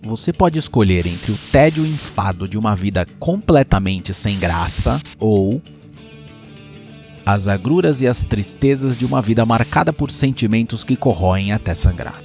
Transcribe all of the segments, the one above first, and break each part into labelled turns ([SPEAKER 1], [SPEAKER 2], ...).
[SPEAKER 1] Você pode escolher entre o tédio e enfado de uma vida completamente sem graça ou as agruras e as tristezas de uma vida marcada por sentimentos que corroem até sangrar.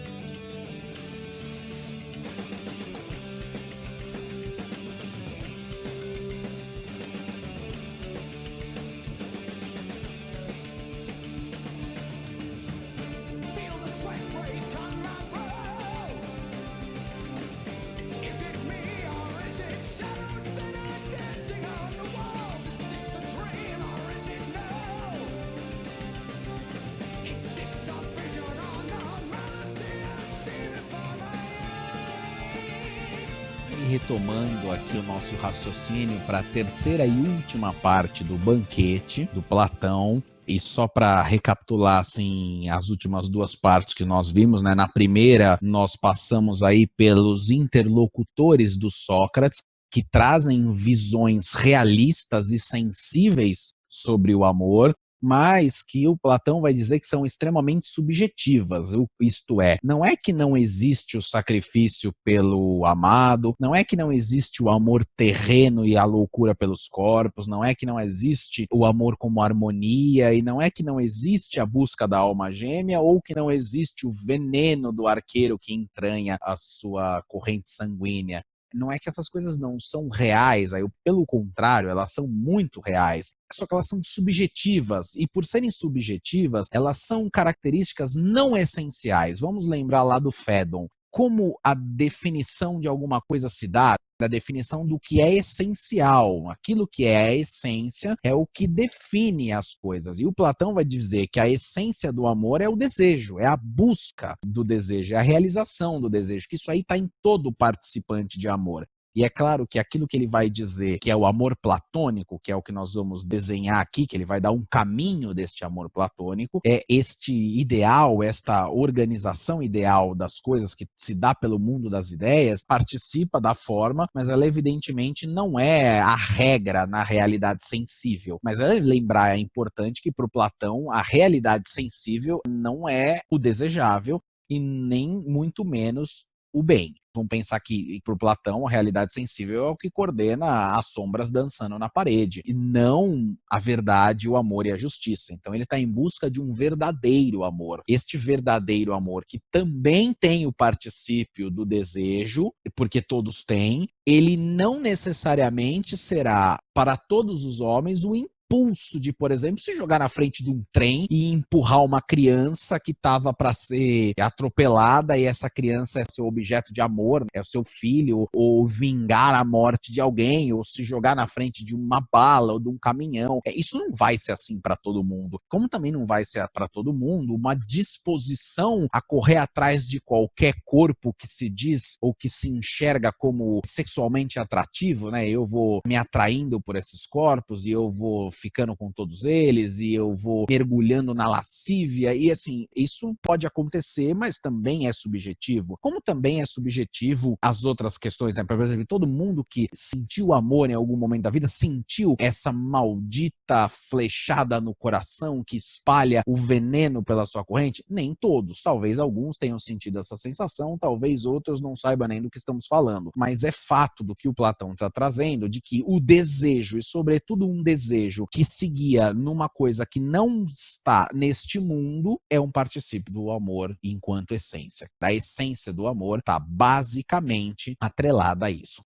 [SPEAKER 1] Retomando aqui o nosso raciocínio para a terceira e última parte do banquete do Platão, e só para recapitular assim as últimas duas partes que nós vimos, né? Na primeira nós passamos aí pelos interlocutores do Sócrates, que trazem visões realistas e sensíveis sobre o amor, mas que o Platão vai dizer que são extremamente subjetivas, isto é, não é que não existe o sacrifício pelo amado, não é que não existe o amor terreno e a loucura pelos corpos, não é que não existe o amor como harmonia, e não é que não existe a busca da alma gêmea, ou que não existe o veneno do arqueiro que entranha a sua corrente sanguínea. Não é que essas coisas não são reais, aí, pelo contrário, elas são muito reais, só que elas são subjetivas, e por serem subjetivas, elas são características não essenciais. Vamos lembrar lá do Fédon. Como a definição de alguma coisa se dá, a definição do que é essencial. Aquilo que é a essência é o que define as coisas. E o Platão vai dizer que a essência do amor é o desejo, é a busca do desejo, é a realização do desejo, que isso aí está em todo participante de amor. E é claro que aquilo que ele vai dizer que é o amor platônico, que é o que nós vamos desenhar aqui, que ele vai dar um caminho deste amor platônico, é este ideal, esta organização ideal das coisas que se dá pelo mundo das ideias, participa da forma, mas ela evidentemente não é a regra na realidade sensível. Mas lembrar, é importante que para o Platão a realidade sensível não é o desejável e nem muito menos o bem. Vamos pensar que, para o Platão, a realidade sensível é o que coordena as sombras dançando na parede, e não a verdade, o amor e a justiça. Então ele está em busca de um verdadeiro amor. Este verdadeiro amor, que também tem o particípio do desejo, porque todos têm, ele não necessariamente será, para todos os homens, o impulso de, por exemplo, se jogar na frente de um trem e empurrar uma criança que estava para ser atropelada, e essa criança é seu objeto de amor, é o seu filho, ou vingar a morte de alguém, ou se jogar na frente de uma bala ou de um caminhão. Isso não vai ser assim para todo mundo. Como também não vai ser para todo mundo uma disposição a correr atrás de qualquer corpo que se diz ou que se enxerga como sexualmente atrativo, né? Eu vou me atraindo por esses corpos e eu vou ficando com todos eles, e eu vou mergulhando na lascívia, e assim, isso pode acontecer, mas também é subjetivo. Como também é subjetivo as outras questões, né? Por exemplo, todo mundo que sentiu amor em algum momento da vida, sentiu essa maldita flechada no coração que espalha o veneno pela sua corrente? Nem todos. Talvez alguns tenham sentido essa sensação, talvez outros não saibam nem do que estamos falando. Mas é fato do que o Platão está trazendo, de que o desejo, e sobretudo um desejo que se guia numa coisa que não está neste mundo, é um particípio do amor enquanto essência. A essência do amor está basicamente atrelada a isso.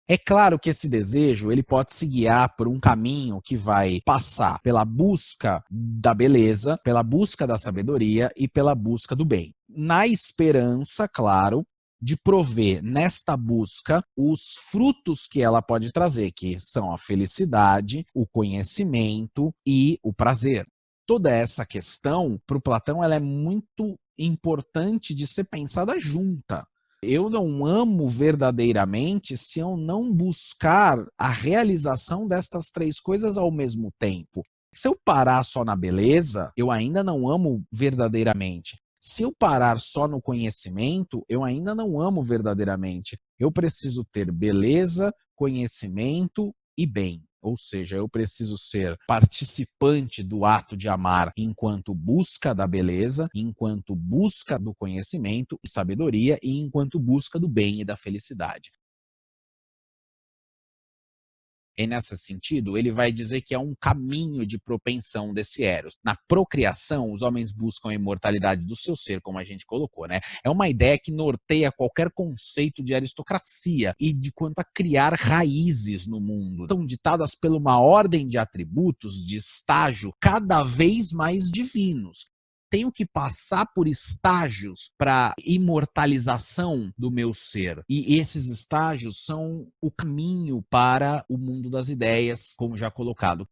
[SPEAKER 1] É claro que esse desejo ele pode se guiar por um caminho que vai passar pela busca da beleza, pela busca da sabedoria e pela busca do bem. Na esperança, claro, de prover nesta busca os frutos que ela pode trazer, que são a felicidade, o conhecimento e o prazer. Toda essa questão, para o Platão, ela é muito importante de ser pensada junta. Eu não amo verdadeiramente se eu não buscar a realização destas três coisas ao mesmo tempo. Se eu parar só na beleza, eu ainda não amo verdadeiramente. Se eu parar só no conhecimento, eu ainda não amo verdadeiramente. Eu preciso ter beleza, conhecimento e bem, Ou seja, eu preciso ser participante do ato de amar enquanto busca da beleza, enquanto busca do conhecimento e sabedoria e enquanto busca do bem e da felicidade. E nesse sentido, ele vai dizer que é um caminho de propensão desse Eros. Na procriação, os homens buscam a imortalidade do seu ser, como a gente colocou, né? É uma ideia que norteia qualquer conceito de aristocracia e de quanto a criar raízes no mundo. São ditadas por uma ordem de atributos, de estágio, cada vez mais divinos. Tenho que passar por estágios para imortalização do meu ser. E esses estágios são o caminho para o mundo das ideias, como já colocado.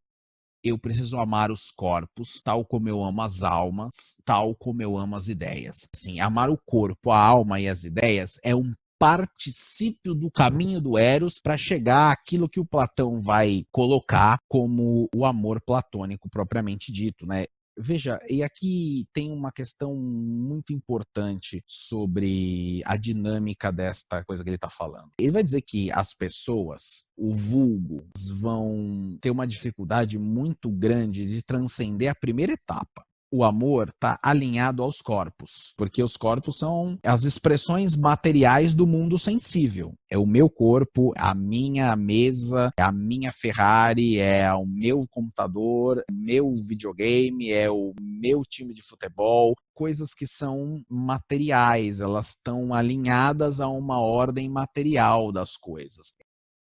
[SPEAKER 1] Eu preciso amar os corpos, tal como eu amo as almas, tal como eu amo as ideias. Assim, amar o corpo, a alma e as ideias é um particípio do caminho do Eros para chegar àquilo que o Platão vai colocar como o amor platônico propriamente dito, né? Veja, e aqui tem uma questão muito importante sobre a dinâmica desta coisa que ele está falando. Ele vai dizer que as pessoas, o vulgo, vão ter uma dificuldade muito grande de transcender a primeira etapa. O amor está alinhado aos corpos, porque os corpos são as expressões materiais do mundo sensível. É o meu corpo, a minha mesa, a minha Ferrari, é o meu computador, meu videogame, é o meu time de futebol, coisas que são materiais, elas estão alinhadas a uma ordem material das coisas.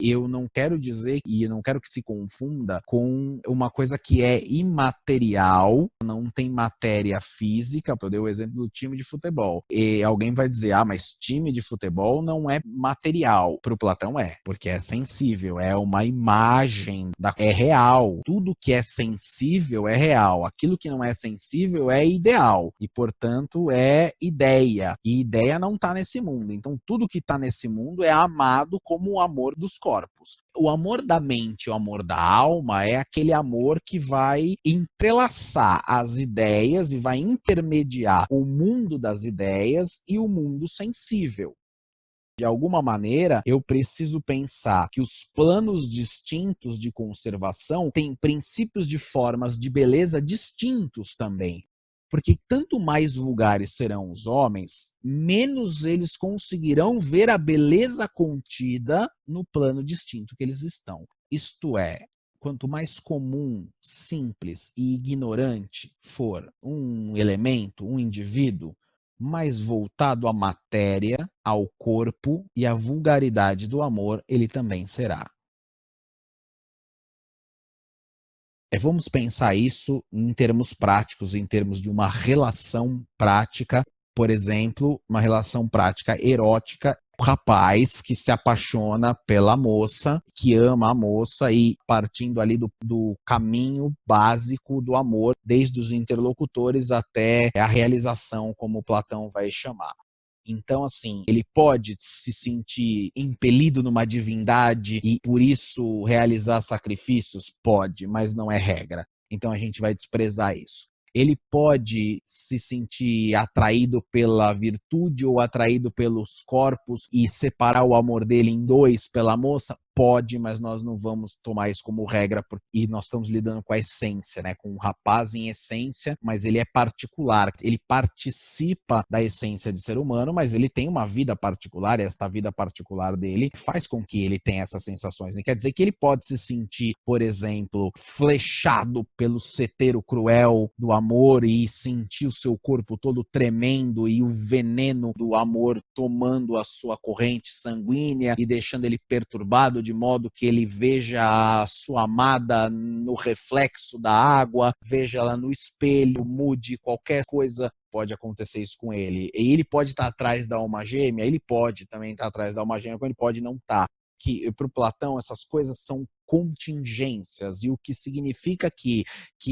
[SPEAKER 1] Eu não quero dizer, e eu não quero que se confunda com uma coisa que é imaterial, não tem matéria física. Eu dei o exemplo do time de futebol. E alguém vai dizer, mas time de futebol não é material. Para o Platão é, porque é sensível, é uma imagem, é real. Tudo que é sensível é real. Aquilo que não é sensível é ideal. E, portanto, é ideia. E ideia não está nesse mundo. Então, tudo que está nesse mundo é amado como o amor dos corpos. O amor da mente, o amor da alma é aquele amor que vai entrelaçar as ideias e vai intermediar o mundo das ideias e o mundo sensível. De alguma maneira, eu preciso pensar que os planos distintos de conservação têm princípios de formas de beleza distintos também. Porque tanto mais vulgares serão os homens, menos eles conseguirão ver a beleza contida no plano distinto que eles estão. Isto é, quanto mais comum, simples e ignorante for um elemento, um indivíduo, mais voltado à matéria, ao corpo e à vulgaridade do amor, ele também será. Vamos pensar isso em termos práticos, em termos de uma relação prática, por exemplo, uma relação prática erótica, o rapaz que se apaixona pela moça, que ama a moça e partindo ali do caminho básico do amor, desde os interlocutores até a realização, como Platão vai chamar. Então, assim, ele pode se sentir impelido numa divindade e, por isso, realizar sacrifícios? Pode, mas não é regra. Então, a gente vai desprezar isso. Ele pode se sentir atraído pela virtude ou atraído pelos corpos e separar o amor dele em dois pela moça? Pode, mas nós não vamos tomar isso como regra, e nós estamos lidando com a essência, né? Com um rapaz em essência, mas ele é particular, ele participa da essência de ser humano, mas ele tem uma vida particular, e esta vida particular dele faz com que ele tenha essas sensações. E quer dizer que ele pode se sentir, por exemplo, flechado pelo seteiro cruel do amor e sentir o seu corpo todo tremendo e o veneno do amor tomando a sua corrente sanguínea e deixando ele perturbado, de modo que ele veja a sua amada no reflexo da água, veja ela no espelho, mude qualquer coisa. Pode acontecer isso com ele. E ele pode estar atrás da alma gêmea, ele pode também estar atrás da alma gêmea, como ele pode não estar. Que para o Platão essas coisas são contingências, e o que significa que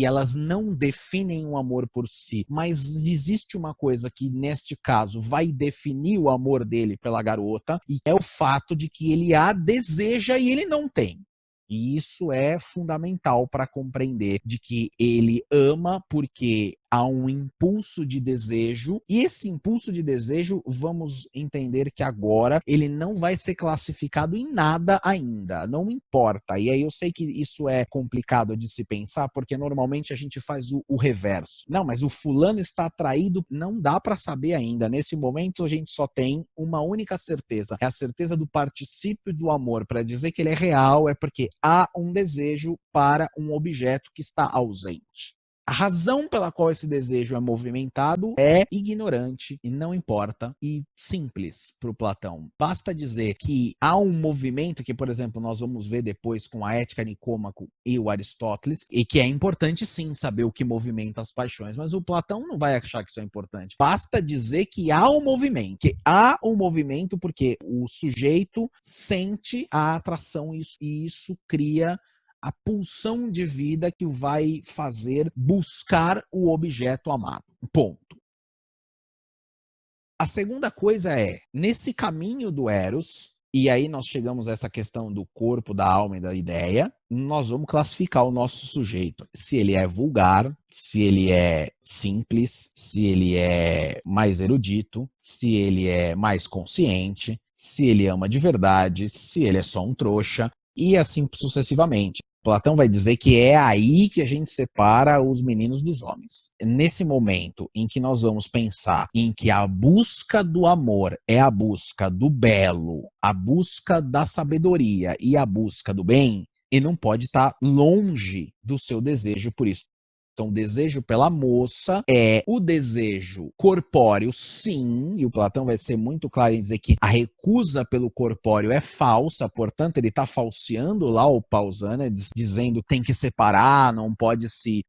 [SPEAKER 1] elas não definem o amor por si, mas existe uma coisa que neste caso vai definir o amor dele pela garota, e é o fato de que ele a deseja e ele não tem. E isso é fundamental para compreender de que ele ama porque há um impulso de desejo, e esse impulso de desejo, vamos entender que agora ele não vai ser classificado em nada ainda, não importa. E aí eu sei que isso é complicado de se pensar, porque normalmente a gente faz o reverso. Não, mas o fulano está atraído, não dá para saber ainda. Nesse momento a gente só tem uma única certeza, é a certeza do particípio do amor. Para dizer que ele é real é porque há um desejo para um objeto que está ausente. A razão pela qual esse desejo é movimentado é ignorante e não importa e simples para o Platão. Basta dizer que há um movimento que, por exemplo, nós vamos ver depois com a Ética Nicômaco e o Aristóteles, e que é importante sim saber o que movimenta as paixões, mas o Platão não vai achar que isso é importante. Basta dizer que há um movimento porque o sujeito sente a atração e isso cria a pulsão de vida que o vai fazer buscar o objeto amado. Ponto. A segunda coisa é, nesse caminho do Eros, e aí nós chegamos a essa questão do corpo, da alma e da ideia, nós vamos classificar o nosso sujeito. Se ele é vulgar, se ele é simples, se ele é mais erudito, se ele é mais consciente, se ele ama de verdade, se ele é só um trouxa, e assim sucessivamente. Platão vai dizer que é aí que a gente separa os meninos dos homens. Nesse momento em que nós vamos pensar em que a busca do amor é a busca do belo, a busca da sabedoria e a busca do bem, ele não pode estar longe do seu desejo por isso. Então, o desejo pela moça é o desejo corpóreo, sim, e o Platão vai ser muito claro em dizer que a recusa pelo corpóreo é falsa, portanto, ele está falseando lá o Pausanias, dizendo que tem que separar, não pode se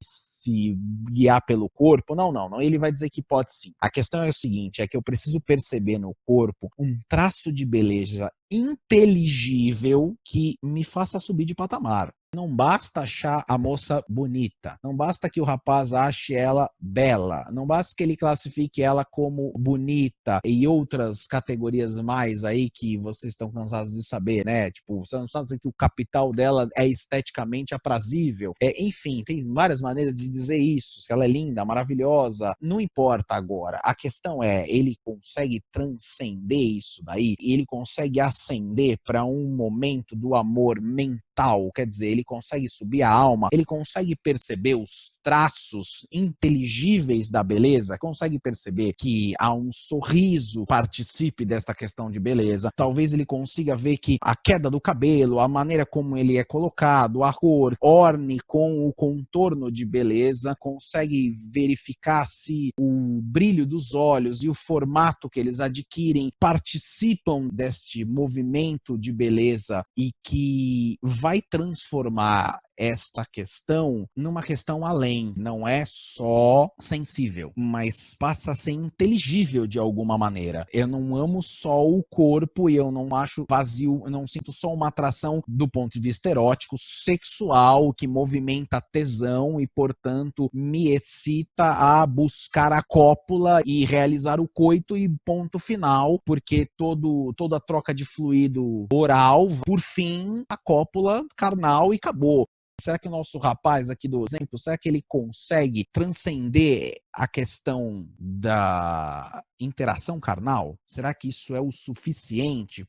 [SPEAKER 1] guiar pelo corpo. Não, ele vai dizer que pode sim. A questão é o seguinte, é que eu preciso perceber no corpo um traço de beleza inteligível que me faça subir de patamar. Não basta achar a moça bonita, não basta que o rapaz ache ela bela, não basta que ele classifique ela como bonita e outras categorias mais aí que vocês estão cansados de saber, né? Tipo, você não sabe dizer que o capital dela é esteticamente aprazível. Enfim, tem várias maneiras de dizer isso, se ela é linda, maravilhosa, não importa agora. A questão é, ele consegue transcender isso daí, ele consegue ascender para um momento do amor mental, quer dizer, ele consegue subir a alma, ele consegue perceber os traços inteligíveis da beleza, consegue perceber que há um sorriso participe desta questão de beleza, talvez ele consiga ver que a queda do cabelo, a maneira como ele é colocado, a cor, orne com o contorno de beleza, consegue verificar se o brilho dos olhos e o formato que eles adquirem participam deste movimento de beleza e que vai transformar esta questão numa questão além, não é só sensível, mas passa a ser inteligível de alguma maneira. Eu não amo só o corpo e eu não acho vazio, eu não sinto só uma atração do ponto de vista erótico, sexual, que movimenta tesão e, portanto, me excita a buscar a cópula e realizar o coito e ponto final, porque toda troca de fluido oral, por fim, a cópula carnal e acabou. Será que o nosso rapaz aqui do exemplo, será que ele consegue transcender a questão da interação carnal? Será que isso é o suficiente?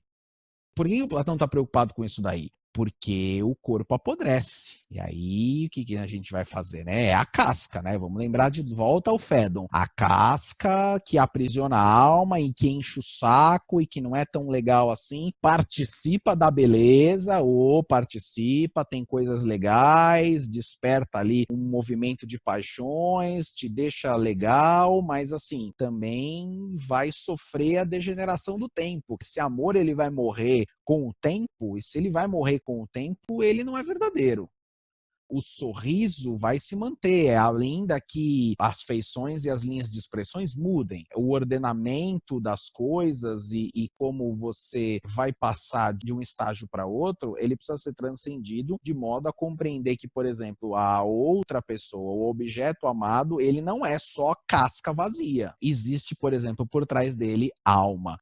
[SPEAKER 1] Por que o Platão está preocupado com isso daí? Porque o corpo apodrece. E aí, o que a gente vai fazer, né? É a casca, né? Vamos lembrar de volta ao Fédon. A casca que aprisiona a alma e que enche o saco e que não é tão legal assim, participa da beleza, ou participa, tem coisas legais, desperta ali um movimento de paixões, te deixa legal, mas assim, também vai sofrer a degeneração do tempo. Esse amor, ele vai morrer com o tempo, e se ele vai morrer com o tempo, ele não é verdadeiro. O sorriso vai se manter, além da que as feições e as linhas de expressões mudem. O ordenamento das coisas e como você vai passar de um estágio para outro, ele precisa ser transcendido de modo a compreender que, por exemplo, a outra pessoa, o objeto amado, ele não é só casca vazia. Existe, por exemplo, por trás dele alma.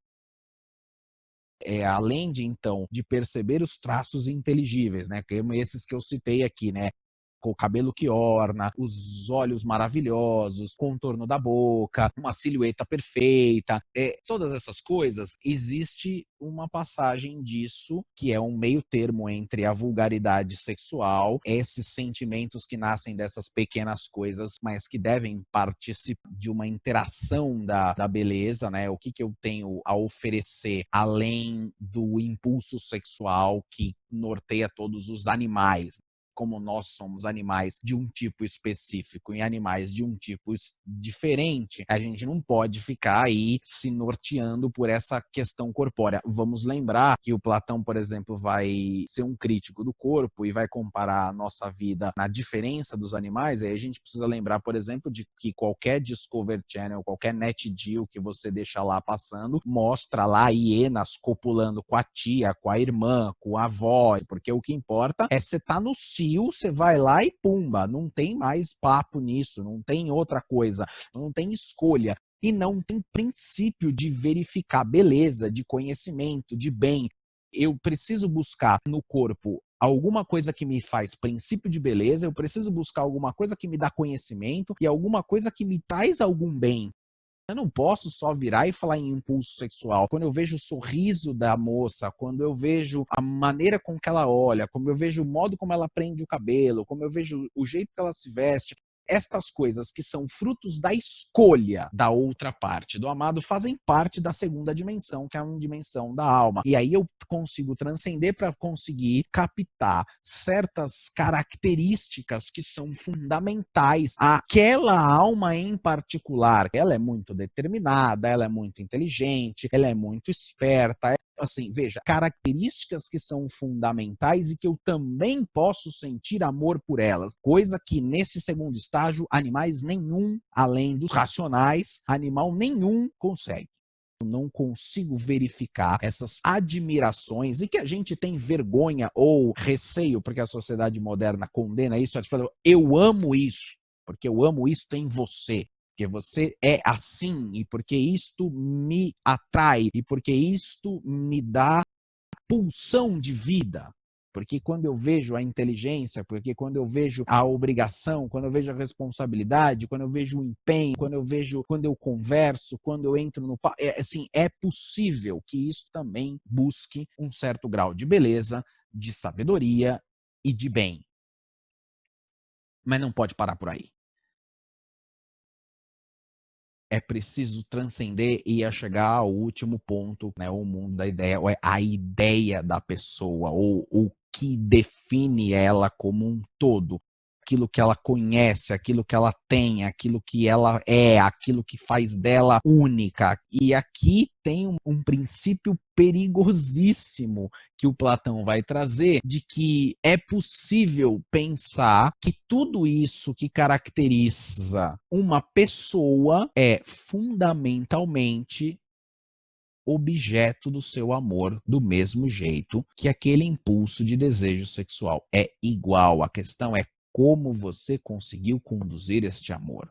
[SPEAKER 1] além de, então, de perceber os traços inteligíveis, né, que esses que eu citei aqui, né, com o cabelo que orna, os olhos maravilhosos, contorno da boca, uma silhueta perfeita, todas essas coisas, existe uma passagem disso, que é um meio termo entre a vulgaridade sexual, esses sentimentos que nascem dessas pequenas coisas, mas que devem participar de uma interação da beleza, né? O que eu tenho a oferecer além do impulso sexual que norteia todos os animais. Como nós somos animais de um tipo específico e animais de um tipo diferente, a gente não pode ficar aí se norteando por essa questão corpórea. Vamos lembrar que o Platão, por exemplo, vai ser um crítico do corpo e vai comparar a nossa vida na diferença dos animais. Aí a gente precisa lembrar, por exemplo, de que qualquer Discovery Channel, qualquer Net Geo que você deixa lá passando, mostra lá hienas copulando com a tia, com a irmã, com a avó, porque o que importa é você estar no cio, você vai lá e pumba, não tem mais papo nisso, não tem outra coisa, não tem escolha. E não tem princípio de verificar beleza, de conhecimento, de bem. Eu preciso buscar no corpo alguma coisa que me faz princípio de beleza, eu preciso buscar alguma coisa que me dá conhecimento e alguma coisa que me traz algum bem. Eu não posso só virar e falar em impulso sexual. Quando eu vejo o sorriso da moça, quando eu vejo a maneira com que ela olha, como eu vejo o modo como ela prende o cabelo, como eu vejo o jeito que ela se veste, estas coisas que são frutos da escolha da outra parte do amado fazem parte da segunda dimensão, que é a dimensão da alma. E aí eu consigo transcender para conseguir captar certas características que são fundamentais àquela alma em particular. Ela é muito determinada, ela é muito inteligente, ela é muito esperta. Assim, veja, características que são fundamentais e que eu também posso sentir amor por elas, coisa que nesse segundo estágio animais nenhum, além dos racionais, animal nenhum consegue. Eu não consigo verificar essas admirações e que a gente tem vergonha ou receio, porque a sociedade moderna condena isso, a gente fala, eu amo isso, porque eu amo isso em você. Porque você é assim, e porque isto me atrai, e porque isto me dá pulsão de vida. Porque quando eu vejo a inteligência, porque quando eu vejo a obrigação, quando eu vejo a responsabilidade, quando eu vejo o empenho, quando eu converso, quando eu entro no assim, é possível que isso também busque um certo grau de beleza, de sabedoria e de bem. Mas não pode parar por aí. É preciso transcender e a chegar ao último ponto, né, o mundo da ideia, ou a ideia da pessoa, ou o que define ela como um todo, aquilo que ela conhece, aquilo que ela tem, aquilo que ela é, aquilo que faz dela única. E aqui tem um princípio perigosíssimo que o Platão vai trazer, de que é possível pensar que tudo isso que caracteriza uma pessoa é fundamentalmente objeto do seu amor, do mesmo jeito que aquele impulso de desejo sexual é igual. A questão é como você conseguiu conduzir este amor.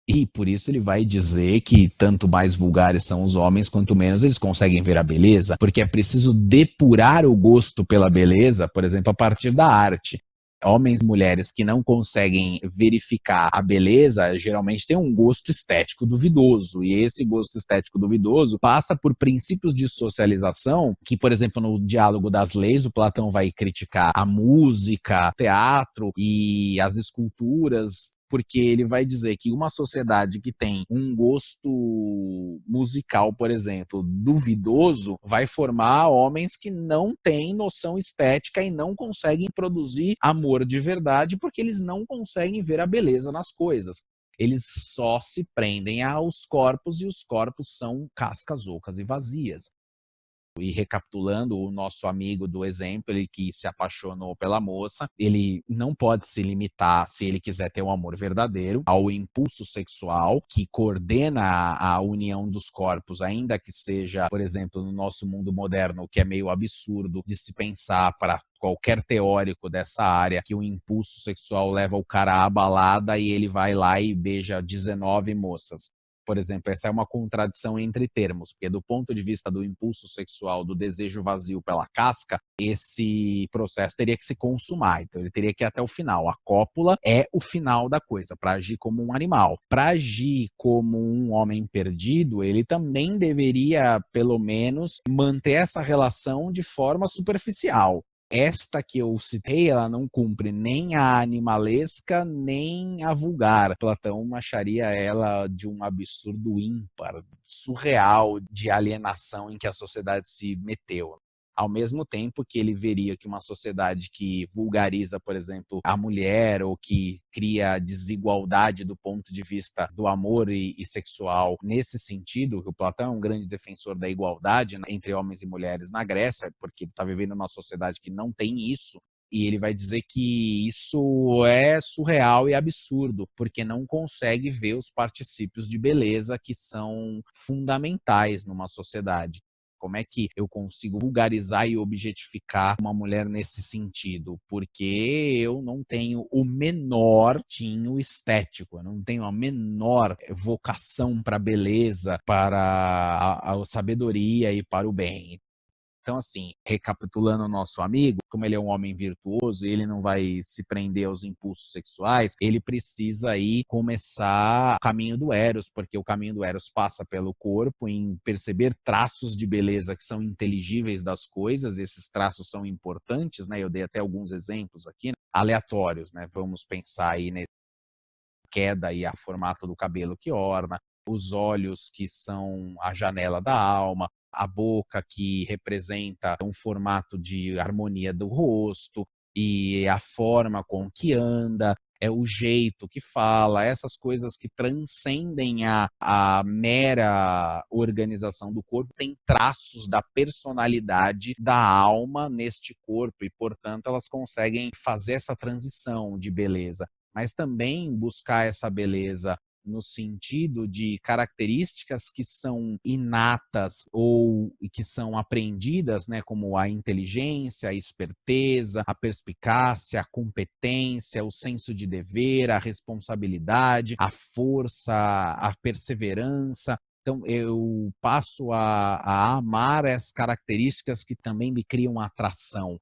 [SPEAKER 1] E por isso ele vai dizer que tanto mais vulgares são os homens, quanto menos eles conseguem ver a beleza, porque é preciso depurar o gosto pela beleza, por exemplo, a partir da arte. Homens e mulheres que não conseguem verificar a beleza, geralmente têm um gosto estético duvidoso, e esse gosto estético duvidoso passa por princípios de socialização, que, por exemplo, no Diálogo das Leis, o Platão vai criticar a música, o teatro e as esculturas, porque ele vai dizer que uma sociedade que tem um gosto musical, por exemplo, duvidoso, vai formar homens que não têm noção estética e não conseguem produzir amor de verdade, porque eles não conseguem ver a beleza nas coisas. Eles só se prendem aos corpos e os corpos são cascas ocas e vazias. E recapitulando o nosso amigo do exemplo, ele que se apaixonou pela moça, ele não pode se limitar, se ele quiser ter um amor verdadeiro, ao impulso sexual que coordena a união dos corpos, ainda que seja, por exemplo, no nosso mundo moderno, o que é meio absurdo de se pensar para qualquer teórico dessa área, que o impulso sexual leva o cara à balada e ele vai lá e beija 19 moças. Por exemplo, essa é uma contradição entre termos, porque do ponto de vista do impulso sexual, do desejo vazio pela casca, esse processo teria que se consumar, então ele teria que ir até o final. A cópula é o final da coisa, para agir como um animal. Para agir como um homem perdido, ele também deveria, pelo menos, manter essa relação de forma superficial. Esta que eu citei, ela não cumpre nem a animalesca, nem a vulgar. Platão acharia ela de um absurdo ímpar, surreal de alienação em que a sociedade se meteu. Ao mesmo tempo que ele veria que uma sociedade que vulgariza, por exemplo, a mulher ou que cria desigualdade do ponto de vista do amor e sexual, nesse sentido, que o Platão é um grande defensor da igualdade, né, entre homens e mulheres na Grécia, porque ele está vivendo numa sociedade que não tem isso, e ele vai dizer que isso é surreal e absurdo, porque não consegue ver os particípios de beleza que são fundamentais numa sociedade. Como é que eu consigo vulgarizar e objetificar uma mulher nesse sentido? Porque eu não tenho o menor tinho estético, eu não tenho a menor vocação para a beleza, para a sabedoria e para o bem. Então, assim, recapitulando o nosso amigo, como ele é um homem virtuoso, ele não vai se prender aos impulsos sexuais, ele precisa aí começar o caminho do Eros, porque o caminho do Eros passa pelo corpo, em perceber traços de beleza que são inteligíveis das coisas, esses traços são importantes, né? Eu dei até alguns exemplos aqui, né? Aleatórios, né? Vamos pensar aí na queda e a formato do cabelo que orna, os olhos que são a janela da alma, a boca que representa um formato de harmonia do rosto e a forma com que anda, é o jeito que fala, essas coisas que transcendem a mera organização do corpo, têm traços da personalidade da alma neste corpo e, portanto, elas conseguem fazer essa transição de beleza, mas também buscar essa beleza no sentido de características que são inatas ou que são aprendidas, né, como a inteligência, a esperteza, a perspicácia, a competência, o senso de dever, a responsabilidade, a força, a perseverança. Então, eu passo a amar as características que também me criam atração.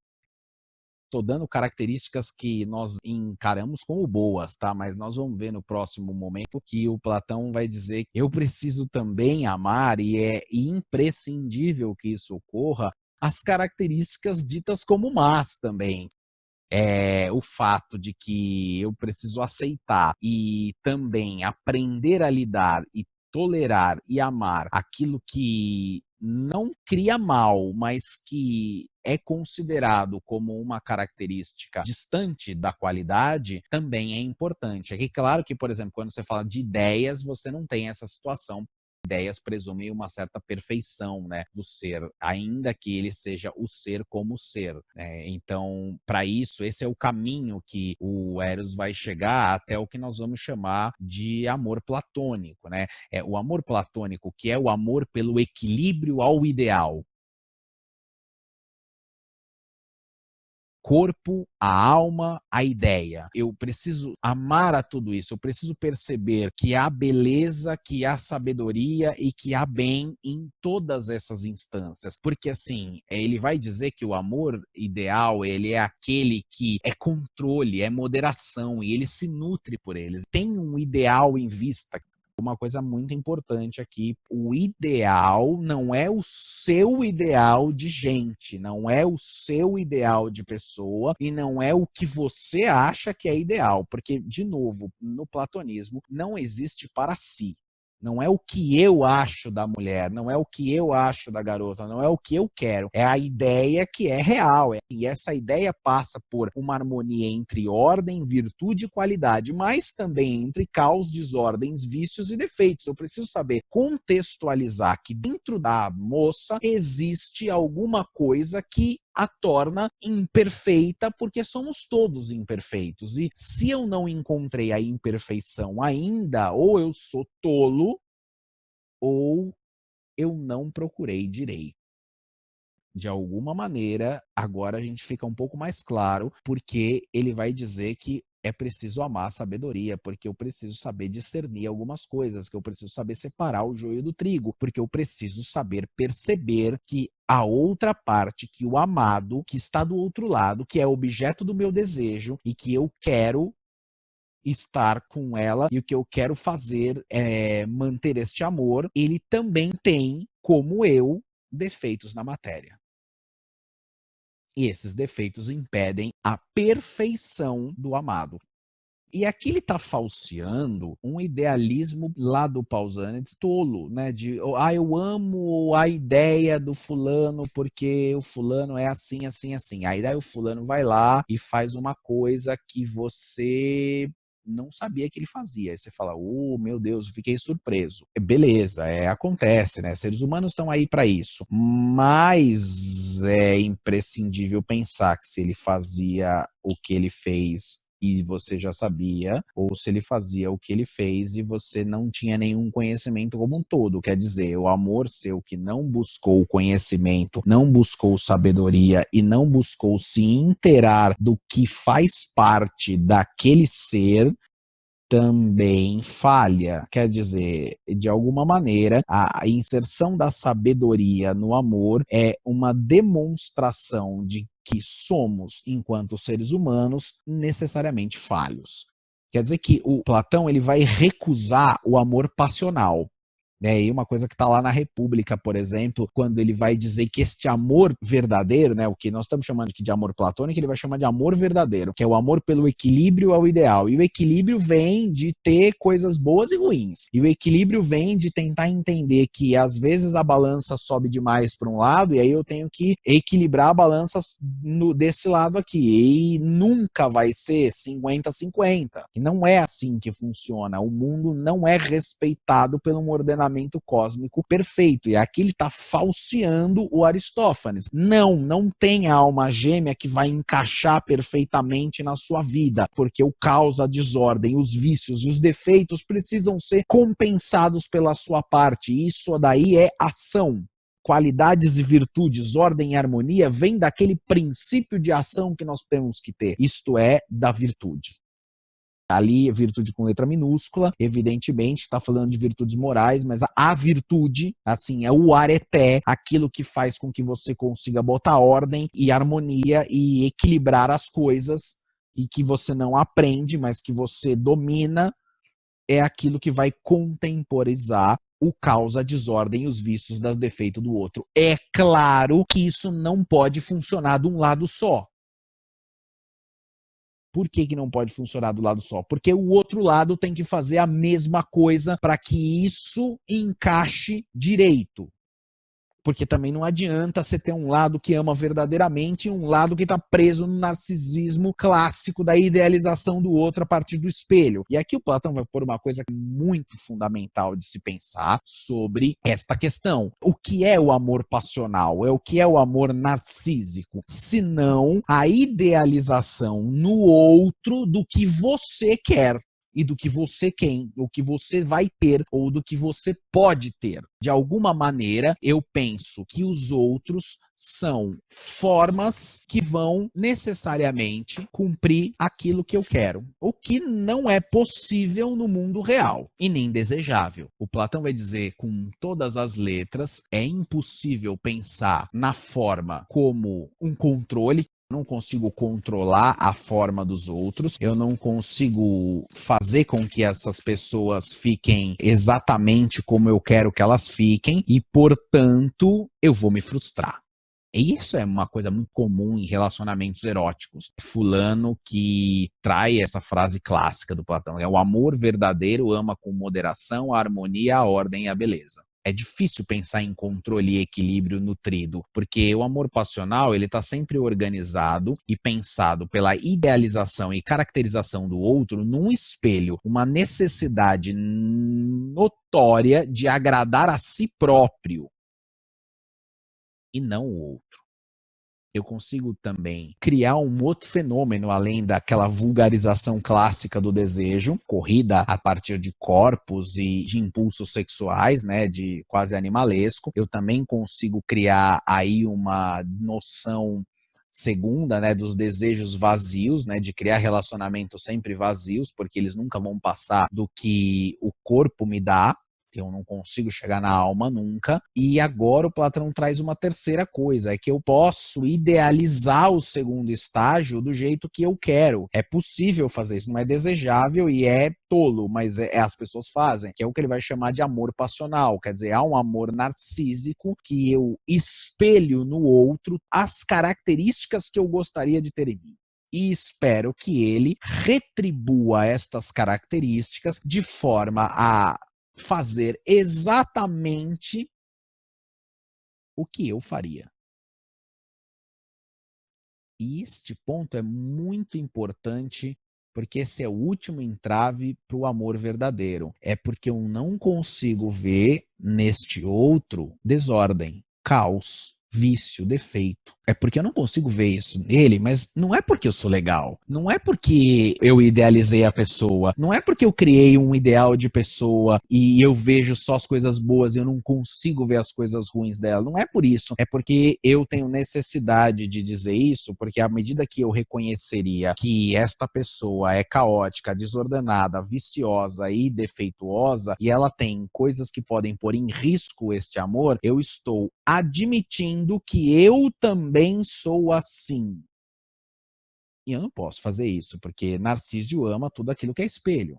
[SPEAKER 1] Estou dando características que nós encaramos como boas, tá? Mas nós vamos ver no próximo momento que o Platão vai dizer que eu preciso também amar, e é imprescindível que isso ocorra, as características ditas como más também. O fato de que eu preciso aceitar e também aprender a lidar e tolerar e amar aquilo que não cria mal, mas que é considerado como uma característica distante da qualidade, também é importante. É claro que, por exemplo, quando você fala de ideias, você não tem essa situação. Ideias presumem uma certa perfeição, né, do ser, ainda que ele seja o ser como ser, né? Então, para isso, esse é o caminho que o Eros vai chegar até o que nós vamos chamar de amor platônico, né? O amor platônico, que é o amor pelo equilíbrio ao ideal. Corpo, a alma, a ideia. Eu preciso amar a tudo isso, eu preciso perceber que há beleza, que há sabedoria e que há bem em todas essas instâncias. Porque assim, ele vai dizer que o amor ideal, ele é aquele que é controle, é moderação e ele se nutre por eles. Tem um ideal em vista. Uma coisa muito importante aqui, o ideal não é o seu ideal de gente, não é o seu ideal de pessoa e não é o que você acha que é ideal, porque, de novo, no platonismo não existe para si. Não é o que eu acho da mulher, não é o que eu acho da garota, não é o que eu quero. É a ideia que é real. E essa ideia passa por uma harmonia entre ordem, virtude e qualidade, mas também entre caos, desordens, vícios e defeitos. Eu preciso saber contextualizar que dentro da moça existe alguma coisa que a torna imperfeita, porque somos todos imperfeitos. E se eu não encontrei a imperfeição ainda, ou eu sou tolo, ou eu não procurei direito. De alguma maneira, agora a gente fica um pouco mais claro, porque ele vai dizer que é preciso amar a sabedoria, porque eu preciso saber discernir algumas coisas, que eu preciso saber separar o joio do trigo, porque eu preciso saber perceber que a outra parte, que o amado, que está do outro lado, que é objeto do meu desejo e que eu quero estar com ela e o que eu quero fazer é manter este amor, ele também tem, como eu, defeitos na matéria. E esses defeitos impedem a perfeição do amado. E aqui ele está falseando um idealismo lá do Pausanias tolo, né? Eu amo a ideia do fulano porque o fulano é assim, assim, assim. Aí daí o fulano vai lá e faz uma coisa que você não sabia que ele fazia. Aí você fala, meu Deus, fiquei surpreso. Beleza, acontece, né? Seres humanos estão aí para isso. Mas é imprescindível pensar que se ele fazia o que ele fez e você já sabia, ou se ele fazia o que ele fez e você não tinha nenhum conhecimento como um todo. Quer dizer, o amor seu que não buscou conhecimento, não buscou sabedoria e não buscou se inteirar do que faz parte daquele ser, também falha. Quer dizer, de alguma maneira, a inserção da sabedoria no amor é uma demonstração de que somos, enquanto seres humanos, necessariamente falhos. Quer dizer que o Platão ele vai recusar o amor passional. E uma coisa que está lá na República, por exemplo, quando ele vai dizer que este amor verdadeiro, né, o que nós estamos chamando aqui de amor platônico, ele vai chamar de amor verdadeiro, que é o amor pelo equilíbrio ao ideal. E o equilíbrio vem de ter coisas boas e ruins. E o equilíbrio vem de tentar entender que às vezes a balança sobe demais para um lado e aí eu tenho que equilibrar a balança desse lado aqui. E nunca vai ser 50-50. E não é assim que funciona. O mundo não é respeitado pelo ordenamento cósmico perfeito. E aqui ele está falseando o Aristófanes. Não tem alma gêmea que vai encaixar perfeitamente na sua vida, porque o caos, a desordem, os vícios e os defeitos precisam ser compensados pela sua parte. Isso daí é ação. Qualidades e virtudes, ordem e harmonia vem daquele princípio de ação que nós temos que ter, isto é, da virtude. Ali, virtude com letra minúscula, evidentemente, está falando de virtudes morais, mas a virtude, assim, é o areté, aquilo que faz com que você consiga botar ordem e harmonia e equilibrar as coisas, e que você não aprende, mas que você domina, é aquilo que vai contemporizar o caos, a desordem e os vícios do defeito do outro. É claro que isso não pode funcionar de um lado só. Por que não pode funcionar do lado só? Porque o outro lado tem que fazer a mesma coisa para que isso encaixe direito. Porque também não adianta você ter um lado que ama verdadeiramente e um lado que está preso no narcisismo clássico da idealização do outro a partir do espelho. E aqui o Platão vai pôr uma coisa muito fundamental de se pensar sobre esta questão. O que é o amor passional? O que é o amor narcísico? Senão a idealização no outro do que você quer. E do que você quer, o que você vai ter ou do que você pode ter. De alguma maneira, eu penso que os outros são formas que vão necessariamente cumprir aquilo que eu quero, o que não é possível no mundo real e nem desejável. O Platão vai dizer com todas as letras, é impossível pensar na forma como um controle. Eu não consigo controlar a forma dos outros, eu não consigo fazer com que essas pessoas fiquem exatamente como eu quero que elas fiquem e, portanto, eu vou me frustrar. E isso é uma coisa muito comum em relacionamentos eróticos. Fulano que trai essa frase clássica do Platão, é o amor verdadeiro ama com moderação, a harmonia, a ordem e a beleza. É difícil pensar em controle e equilíbrio nutrido, porque o amor passional ele está sempre organizado e pensado pela idealização e caracterização do outro num espelho, uma necessidade notória de agradar a si próprio e não o outro. Eu consigo também criar um outro fenômeno, além daquela vulgarização clássica do desejo, corrida a partir de corpos e de impulsos sexuais, né, de quase animalesco. Eu também consigo criar aí uma noção segunda, né, dos desejos vazios, né, de criar relacionamentos sempre vazios, porque eles nunca vão passar do que o corpo me dá, que eu não consigo chegar na alma nunca. E agora o Platão traz uma terceira coisa, é que eu posso idealizar o segundo estágio do jeito que eu quero. É possível fazer isso, não é desejável e é tolo, mas as pessoas fazem, que é o que ele vai chamar de amor passional, quer dizer, há um amor narcísico que eu espelho no outro as características que eu gostaria de ter em mim. E espero que ele retribua estas características de forma a fazer exatamente o que eu faria. E este ponto é muito importante, porque esse é o último entrave para o amor verdadeiro. É porque eu não consigo ver neste outro desordem, caos, vício, defeito. É porque eu não consigo ver isso nele, mas não é porque eu sou legal. Não é porque eu idealizei a pessoa. Não é porque eu criei um ideal de pessoa e eu vejo só as coisas boas e eu não consigo ver as coisas ruins dela. Não é por isso. É porque eu tenho necessidade de dizer isso, porque à medida que eu reconheceria que esta pessoa é caótica, desordenada, viciosa e defeituosa, e ela tem coisas que podem pôr em risco este amor, eu estou admitindo que eu também sou assim. E eu não posso fazer isso, porque Narciso ama tudo aquilo que é espelho.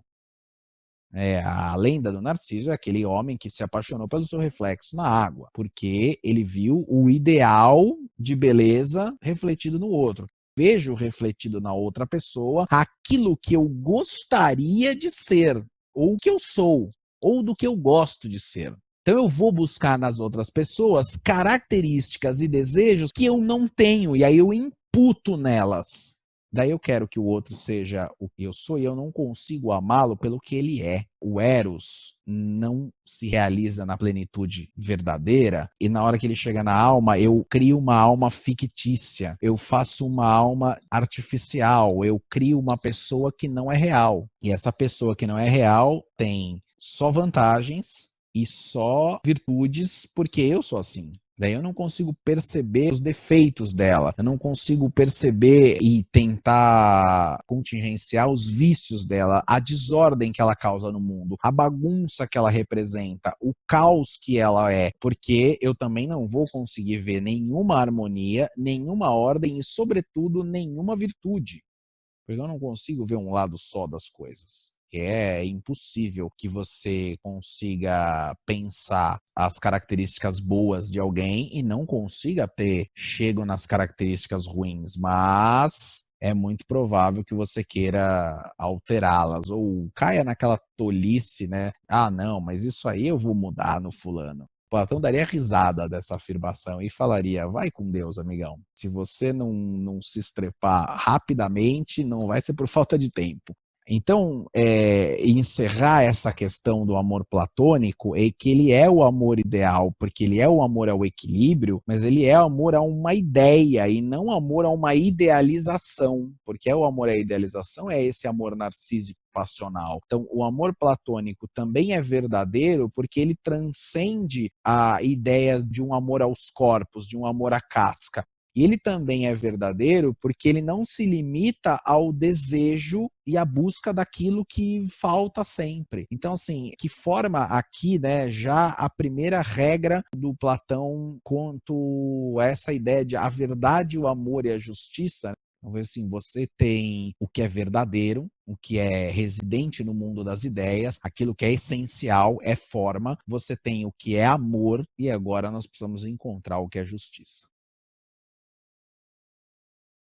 [SPEAKER 1] A lenda do Narciso é aquele homem que se apaixonou pelo seu reflexo na água, porque ele viu o ideal de beleza refletido no outro. Vejo refletido na outra pessoa aquilo que eu gostaria de ser, ou que eu sou, ou do que eu gosto de ser. Então eu vou buscar nas outras pessoas características e desejos que eu não tenho, e aí eu imputo nelas. Daí eu quero que o outro seja o que eu sou e eu não consigo amá-lo pelo que ele é. O Eros não se realiza na plenitude verdadeira e na hora que ele chega na alma, eu crio uma alma fictícia, eu faço uma alma artificial, eu crio uma pessoa que não é real. E essa pessoa que não é real tem só vantagens e só virtudes porque eu sou assim. Daí eu não consigo perceber os defeitos dela, eu não consigo perceber e tentar contingenciar os vícios dela, a desordem que ela causa no mundo, a bagunça que ela representa, o caos que ela é, porque eu também não vou conseguir ver nenhuma harmonia, nenhuma ordem e, sobretudo, nenhuma virtude, porque eu não consigo ver um lado só das coisas. É impossível que você consiga pensar as características boas de alguém e não consiga ter chego nas características ruins, mas é muito provável que você queira alterá-las ou caia naquela tolice, né? Ah, não, mas isso aí eu vou mudar no fulano. Platão daria risada dessa afirmação e falaria: vai com Deus, amigão. Se você não se estrepar rapidamente, não vai ser por falta de tempo. Então, encerrar essa questão do amor platônico é que ele é o amor ideal, porque ele é o amor ao equilíbrio, mas ele é amor a uma ideia e não amor a uma idealização, porque o amor à idealização é esse amor narcísico passional. Então, o amor platônico também é verdadeiro porque ele transcende a ideia de um amor aos corpos, de um amor à casca. E ele também é verdadeiro porque ele não se limita ao desejo e à busca daquilo que falta sempre. Então, assim, que forma aqui, né, já a primeira regra do Platão quanto a essa ideia de a verdade, o amor e a justiça. Então, assim, você tem o que é verdadeiro, o que é residente no mundo das ideias, aquilo que é essencial, é forma. Você tem o que é amor e agora nós precisamos encontrar o que é justiça.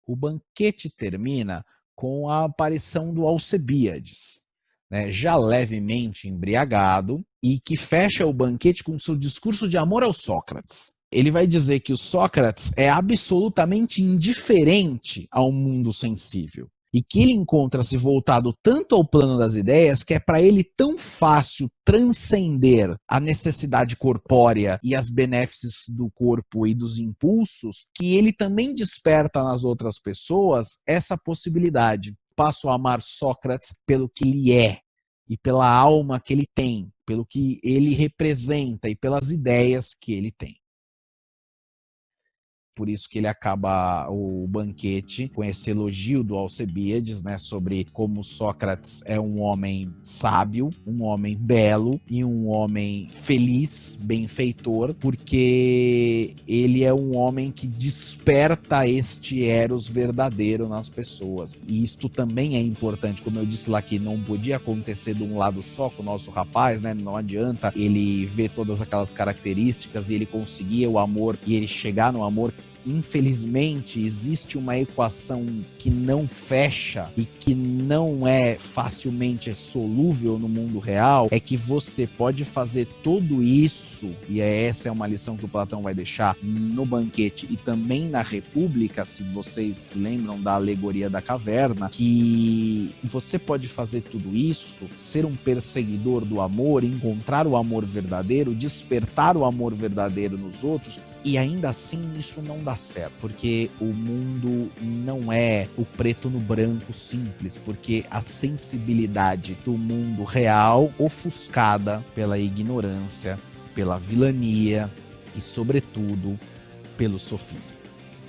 [SPEAKER 1] O banquete termina com a aparição do Alcebiades, né, já levemente embriagado, e que fecha o banquete com seu discurso de amor ao Sócrates. Ele vai dizer que o Sócrates é absolutamente indiferente ao mundo sensível e que ele encontra-se voltado tanto ao plano das ideias que é para ele tão fácil transcender a necessidade corpórea e as benéfices do corpo e dos impulsos, que ele também desperta nas outras pessoas essa possibilidade. Passo a amar Sócrates pelo que ele é e pela alma que ele tem, pelo que ele representa e pelas ideias que ele tem. Por isso que ele acaba o banquete com esse elogio do Alcebiades, né, sobre como Sócrates é um homem sábio, um homem belo e um homem feliz, benfeitor, porque ele é um homem que desperta este eros verdadeiro nas pessoas. E isto também é importante, como eu disse lá, que não podia acontecer de um lado só com o nosso rapaz, né? Não adianta ele ver todas aquelas características e ele conseguir o amor e ele chegar no amor. Infelizmente, existe uma equação que não fecha e que não é facilmente solúvel no mundo real, é que você pode fazer tudo isso, e essa é uma lição que o Platão vai deixar no banquete e também na República, se vocês se lembram da alegoria da caverna, que você pode fazer tudo isso, ser um perseguidor do amor, encontrar o amor verdadeiro, despertar o amor verdadeiro nos outros, e ainda assim isso não dá certo, porque o mundo não é o preto no branco simples, porque a sensibilidade do mundo real, ofuscada pela ignorância, pela vilania e, sobretudo, pelo sofisma.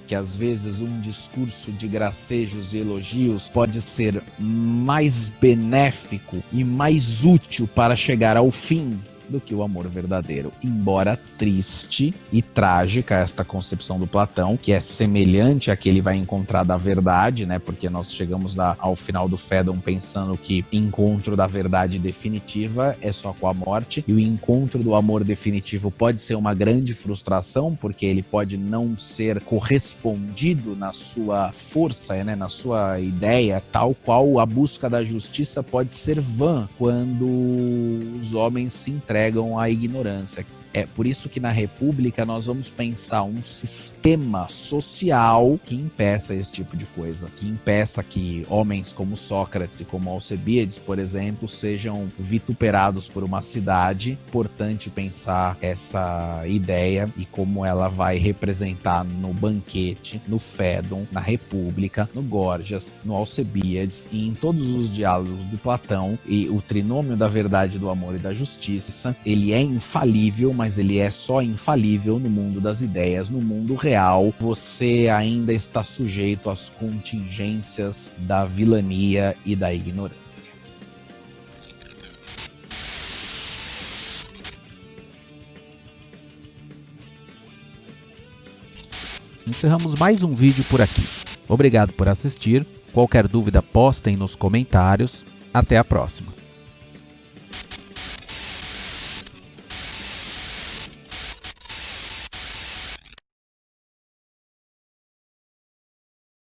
[SPEAKER 1] Que às vezes um discurso de gracejos e elogios pode ser mais benéfico e mais útil para chegar ao fim do que o amor verdadeiro, embora triste e trágica esta concepção do Platão, que é semelhante à que ele vai encontrar da verdade, né? Porque nós chegamos ao final do Fédon pensando que encontro da verdade definitiva é só com a morte, e o encontro do amor definitivo pode ser uma grande frustração, porque ele pode não ser correspondido na sua força, né? Na sua ideia, tal qual a busca da justiça pode ser vã quando os homens se entregam à ignorância. É por isso que na República nós vamos pensar um sistema social que impeça esse tipo de coisa, que impeça que homens como Sócrates e como Alcebiades, por exemplo, sejam vituperados por uma cidade. Importante pensar essa ideia e como ela vai representar no banquete, no Fédon, na República, no Górgias, no Alcebiades e em todos os diálogos do Platão. E o trinômio da verdade, do amor e da justiça, ele é infalível, mas ele é só infalível no mundo das ideias. No mundo real, você ainda está sujeito às contingências da vilania e da ignorância. Encerramos mais um vídeo por aqui. Obrigado por assistir. Qualquer dúvida, postem nos comentários. Até a próxima.